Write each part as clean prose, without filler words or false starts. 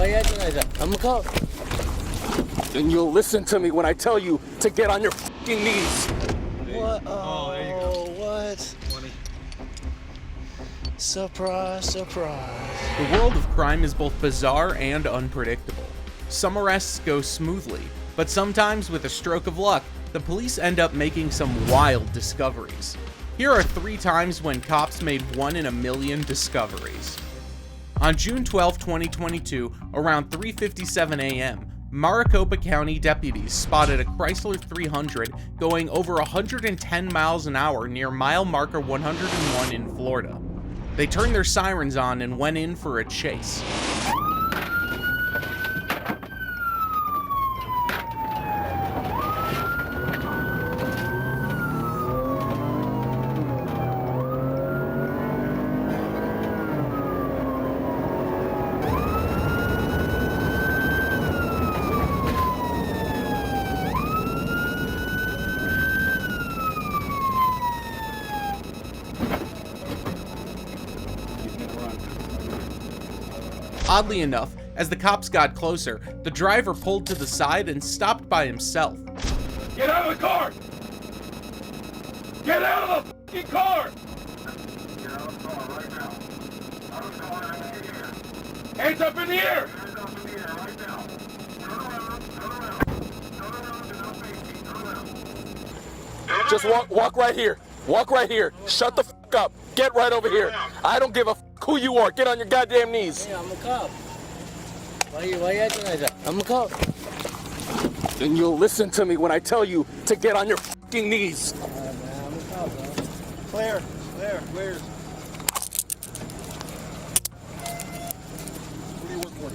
you acting like that? I'm a cop. Then you'll listen to me when I tell you to get on your fucking knees. What? Oh, there you go. What? 20. Surprise, surprise. The world of crime is both bizarre and unpredictable. Some arrests go smoothly, but sometimes with a stroke of luck, the police end up making some wild discoveries. Here are 3 times when cops made 1 in a million discoveries. On June 12, 2022, around 3:57 a.m., Maricopa County deputies spotted a Chrysler 300 going over 110 miles an hour near mile marker 101 in Florida. They turned their sirens on and went in for a chase. Oddly enough, as the cops got closer, the driver pulled to the side and stopped by himself. Get out of the car! Get out of the fucking car! Get out of the car right now. Out of the car and in the air. Hands up in the air! Hands up in the air right now. Turn around, turn around. Turn around and not face me. Turn around. Just walk right here. Walk right here. Shut the fuck up. Get right over here. I don't give a fuck who you are. Get on your goddamn knees. Hey, I'm a cop. Why you acting like that? I'm a cop. Then you'll listen to me when I tell you to get on your fucking knees. Alright, man, I'm a cop, bro. Where? Where do you work for?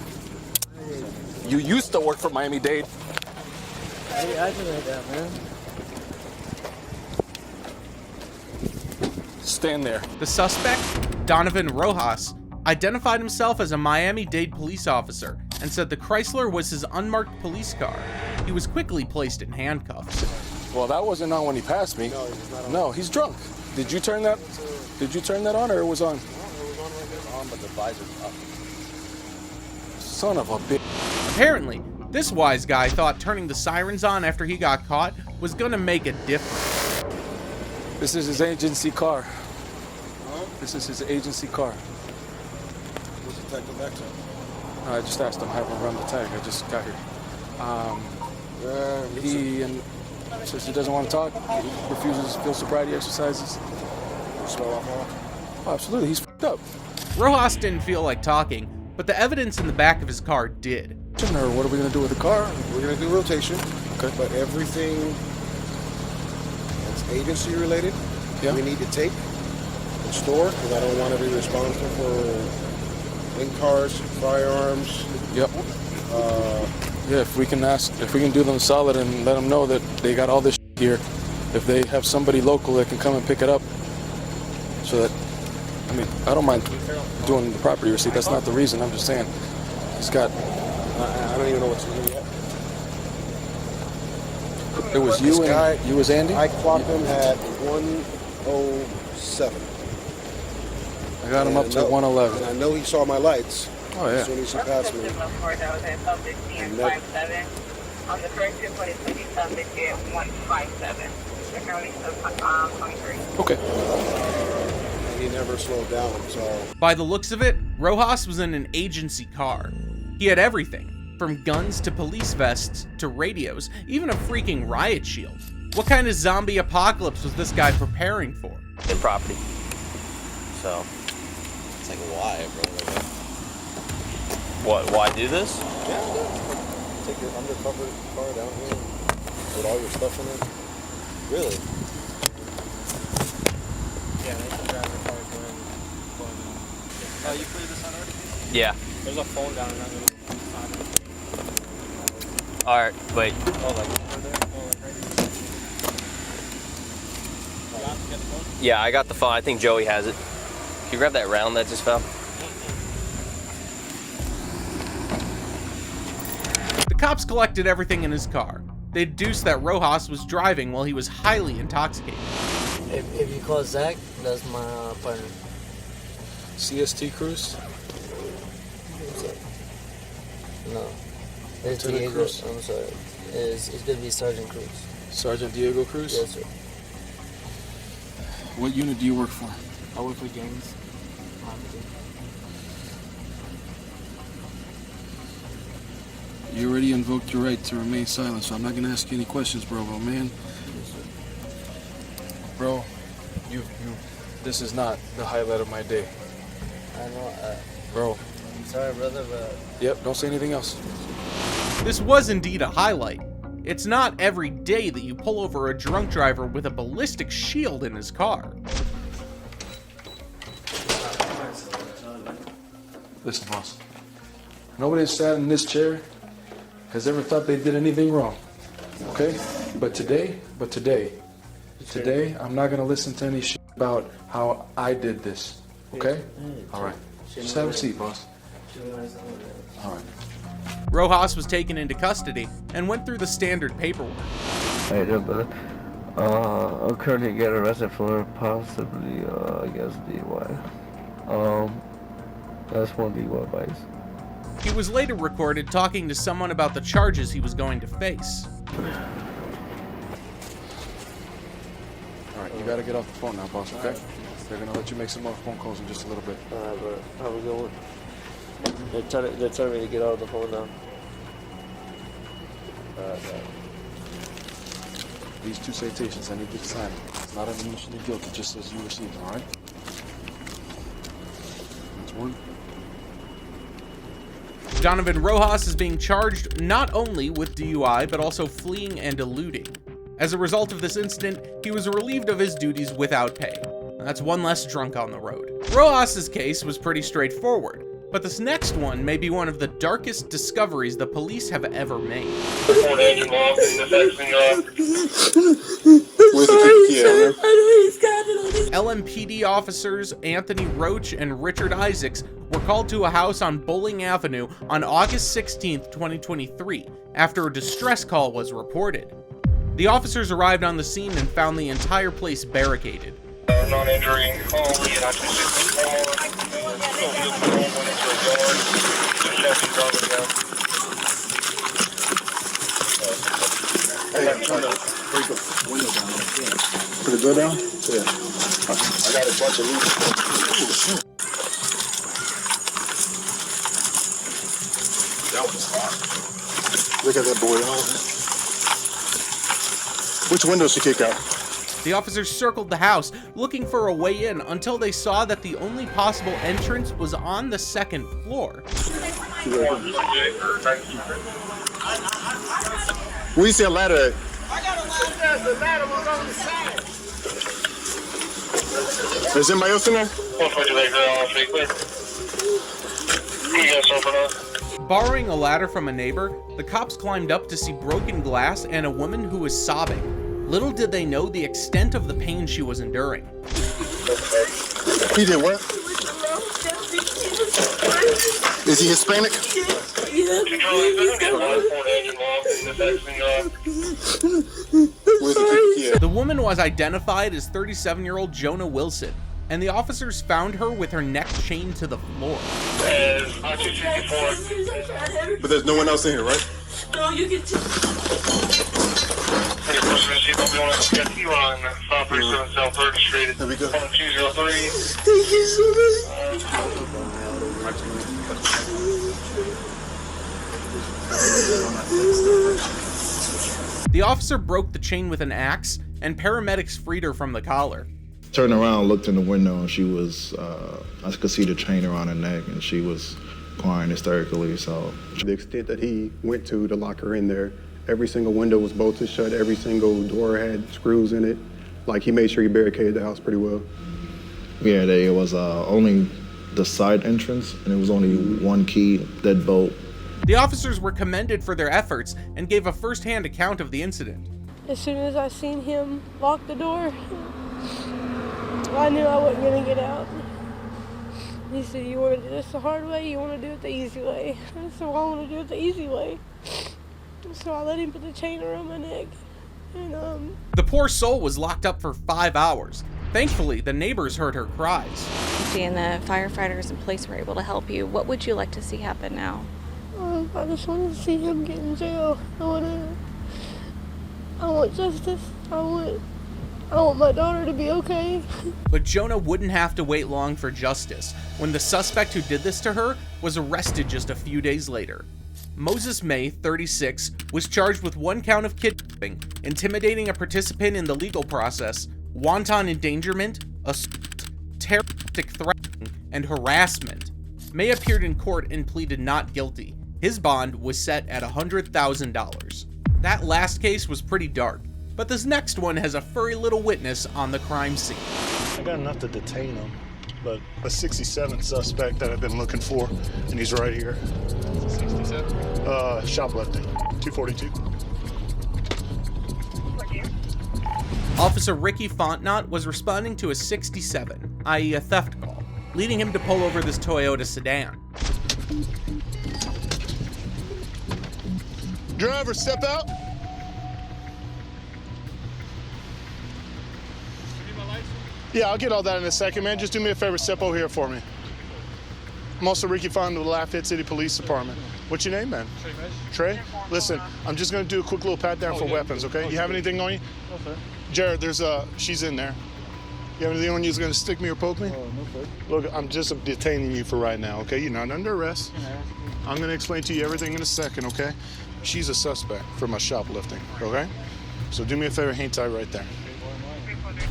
You used to work for Miami-Dade. Why you acting like that, man? Stand there. The suspect, Donovan Rojas, identified himself as a Miami-Dade police officer and said the Chrysler was his unmarked police car. He was quickly placed in handcuffs. Well, that wasn't on when he passed me. No, he's not on. No, he's drunk. Did you turn that? Did you turn that on or it was on? No, it was on right there. On, but the visor's up. Son of a bitch. Apparently, this wise guy thought turning the sirens on after he got caught was gonna make a difference. This is his agency car. This is his agency car. What's the detective next to him? I just asked him, have him run the tag. I just got here. He says he doesn't want to talk. He refuses field sobriety exercises. You smell alcohol? Oh, absolutely, he's f***ed up. Rojas didn't feel like talking, but the evidence in the back of his car did. Or what are we gonna do with the car? We're gonna do rotation. Okay. But everything that's agency related, Yeah. we need to take and store because I don't want to be responsible for in-cars, firearms. Yep. Yeah, if we can do them solid and let them know that they got all this here. If they have somebody local that can come and pick it up, so that, I mean, I don't mind doing the property receipt. That's not the reason. I'm just saying, he's got. I don't even know what's in here yet. It was This you guy- and you was Andy. I clocked him at 107. I got him up to 111. And I know he saw my lights Oh as yeah. soon as he passed me. That was at 12:57. On the first trip, what is 157. The county of 23. Okay. And he never slowed down, so By the looks of it, Rojas was in an agency car. He had everything, from guns to police vests to radios, even a freaking riot shield. What kind of zombie apocalypse was this guy preparing for? The property. So it's like why, bro? Like, what? Why do this? take your undercover car down here and put all your stuff in it. Really? Yeah, they can drive the car going. Oh, you cleared this out already? Yeah. There's a phone down in that little side. All right. Wait. Oh, like over there? Oh, like right here. You got to get the phone? Yeah, I got the phone. I think Joey has it. Can you grab that round that just fell? The cops collected everything in his car. They deduced that Rojas was driving while he was highly intoxicated. If you call Zach, that's my partner. CST Cruise. It's Lieutenant Diego. Cruz? I'm sorry. It's gonna be Sergeant Cruz. Sergeant Diego Cruz? Yes, sir. What unit do you work for? I work for gangs. You already invoked your right to remain silent, so I'm not gonna ask you any questions, bro. But man, bro, this is not the highlight of my day, I know. bro. I'm sorry, brother, but Yep, don't say anything else. This was indeed a highlight. It's not every day that you pull over a drunk driver with a ballistic shield in his car. Listen, boss. Nobody sat in this chair has ever thought they did anything wrong. Okay? But today, I'm not gonna listen to any shit about how I did this. Okay? All right. Just have a seat, boss. All right. Rojas was taken into custody and went through the standard paperwork. How you doing, brother? I'm currently getting arrested for possibly, I guess, DUI. That's one DUI vice. He was later recorded talking to someone about the charges he was going to face. All right, you gotta get off the phone now, boss, okay? They're gonna let you make some more phone calls in just a little bit. alright, bro. How we going? They're telling me to get out of the phone now. Alright. These 2 citations, I need you to sign. It's not an admission of guilt, it just says you received them, all right? That's one. Donovan Rojas is being charged not only with DUI, but also fleeing and eluding. As a result of this incident, he was relieved of his duties without pay. That's one less drunk on the road. Rojas's case was pretty straightforward, but this next one may be one of the darkest discoveries the police have ever made. LMPD officers Anthony Roach and Richard Isaacs were called to a house on Bowling Avenue on August 16, 2023, after a distress call was reported. The officers arrived on the scene and found the entire place barricaded. Non-injury, Put the door down? Yeah. I got a bunch of loose. That was hard. Look at that boy. Which window she kick out? The officers circled the house, looking for a way in until they saw that the only possible entrance was on the second floor. Where you see a ladder at? I got a ladder. The ladder was on the side. Is anybody else in there? Borrowing a ladder from a neighbor, the cops climbed up to see broken glass and a woman who was sobbing. Little did they know the extent of the pain she was enduring. He did what? Is he Hispanic? The woman was identified as 37-year-old Jonah Wilson, and the officers found her with her neck chained to the floor. But there's no one else in here, right? No, you can There we go. Thank you so much. The officer broke the chain with an axe, and paramedics freed her from the collar. Turned around, looked in the window, and she was, I could see the chain around her neck, and she was crying hysterically, so. To the extent that he went to lock her in there, every single window was bolted shut, every single door had screws in it. Like, he made sure he barricaded the house pretty well. Yeah, it was only the side entrance, and it was only one key, deadbolt. The officers were commended for their efforts and gave a first-hand account of the incident. As soon as I seen him lock the door, I knew I wasn't gonna get out. He said, "You want to do this the hard way, you want to do it the easy way?" So I want to do it the easy way. So I let him put the chain around my neck. And The poor soul was locked up for 5 hours. Thankfully, the neighbors heard her cries. And the firefighters and police were able to help you. What would you like to see happen now? I just want to see him get in jail. I want justice. I want my daughter to be okay. But Jonah wouldn't have to wait long for justice when the suspect who did this to her was arrested just a few days later. Moses May, 36, was charged with 1 count of kidnapping, intimidating a participant in the legal process, wanton endangerment, assault, terroristic threatening, and harassment. May appeared in court and pleaded not guilty. His bond was set at $100,000. That last case was pretty dark, but this next one has a furry little witness on the crime scene. I got enough to detain him, but a 67 suspect that I've been looking for, and he's right here. 67? Shoplifting, 242. Officer Ricky Fontnot was responding to a 67, i.e. a theft call, leading him to pull over this Toyota sedan. Driver, step out. Yeah, I'll get all that in a second, man. Just do me a favor, step over here for me. I'm also Ricky Fontnot of the Lafayette City Police Department. What's your name, man? Trey? Listen, I'm just gonna do a quick little pat down for weapons, okay? You have anything on you? No, sir. Jared, she's in there. You have anything on you that's gonna stick me or poke me? No, sir. Look, I'm just detaining you for right now, okay? You're not under arrest. I'm gonna explain to you everything in a second, okay? She's a suspect for my shoplifting, okay? So do me a favor, hang tight right there.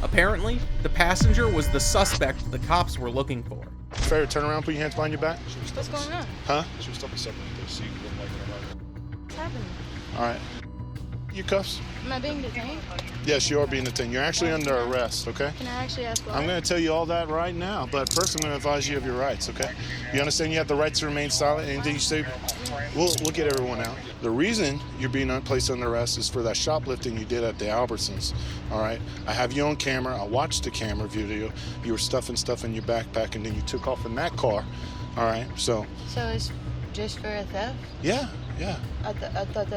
Apparently, the passenger was the suspect the cops were looking for. Favor, turn around, put your hands behind your back. What's going on? Huh? She was stopping separately so you wouldn't like it about it. What's happening? All right. Your cuffs? Am I being detained? Yes, you are being detained. You're actually under arrest, okay? Can I actually ask why? I'm going to tell you all that right now, but first I'm going to advise you of your rights, okay? You understand you have the right to remain silent? Anything you say, we'll get everyone out. The reason you're being placed under arrest is for that shoplifting you did at the Albertsons, all right? I have you on camera. I watched the camera video. You were stuffing stuff in your backpack, and then you took off in that car, all right? So it's just for a theft? Yeah. I thought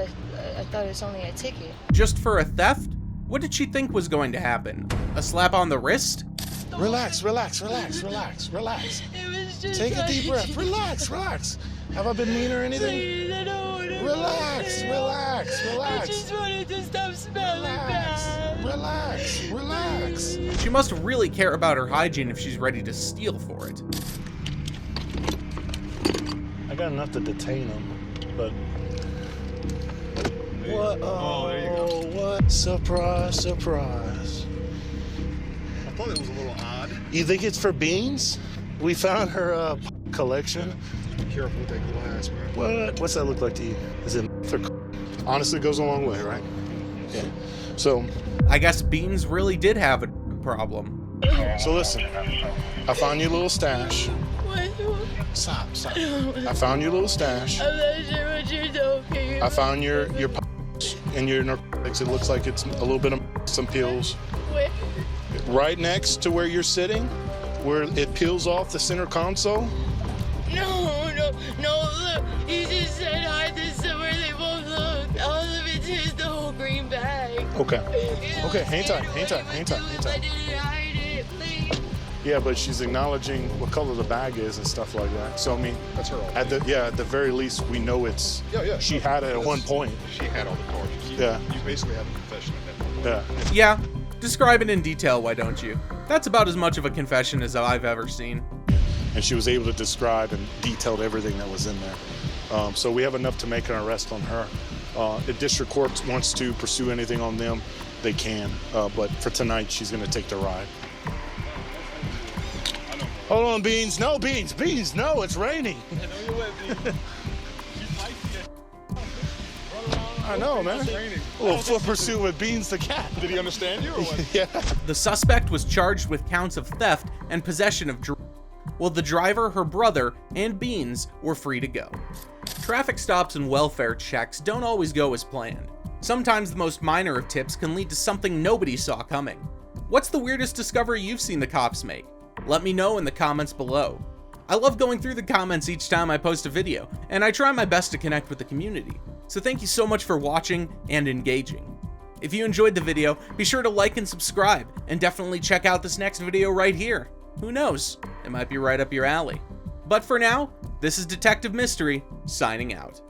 it's only a ticket. Just for a theft? What did she think was going to happen? A slap on the wrist? Relax. It was just Take a deep breath. Relax. Have I been mean or anything? Please, I don't want to. Relax. I just wanted to stop smelling bad. Relax. She must really care about her hygiene if she's ready to steal for it. I got enough to detain him, but... What? Oh, there you go. What? Surprise. I thought it was a little odd. You think it's for beans? We found her collection. Be careful with that glass, man. What? What's that look like to you? Is it honestly, it goes a long way, right? Yeah. So I guess Beans really did have a problem. So listen, I found your little stash. What? Stop. I found your little stash. I'm not sure what you're talking about. I found your and your narcotics. It looks like it's a little bit of some pills. Where? Right next to where you're sitting, where it peels off the center console. No, look. You just said hide this somewhere. They both looked. All of it's just the whole green bag. Okay, hang tight. I didn't hide it, please. Yeah, but she's acknowledging what color the bag is and stuff like that. So I mean, That's her all. at the very least, we know it's. Yeah. She had it at one point. She had all the cards. You basically have a confession at that point. Yeah. Yeah, describe it in detail, why don't you? That's about as much of a confession as I've ever seen. And she was able to describe and detailed everything that was in there. So we have enough to make an arrest on her. If district court wants to pursue anything on them, they can. But for tonight, she's going to take the ride. Hold on, Beans. No, Beans, no, it's raining. I know, man. A little foot pursuit with Beans the cat. Did he understand you or what? Yeah. The suspect was charged with counts of theft and possession of drugs, while the driver, her brother, and Beans were free to go. Traffic stops and welfare checks don't always go as planned. Sometimes the most minor of tips can lead to something nobody saw coming. What's the weirdest discovery you've seen the cops make? Let me know in the comments below. I love going through the comments each time I post a video, and I try my best to connect with the community. So thank you so much for watching and engaging. If you enjoyed the video, be sure to like and subscribe, and definitely check out this next video right here. Who knows, it might be right up your alley. But for now, this is Detective Mystery, signing out.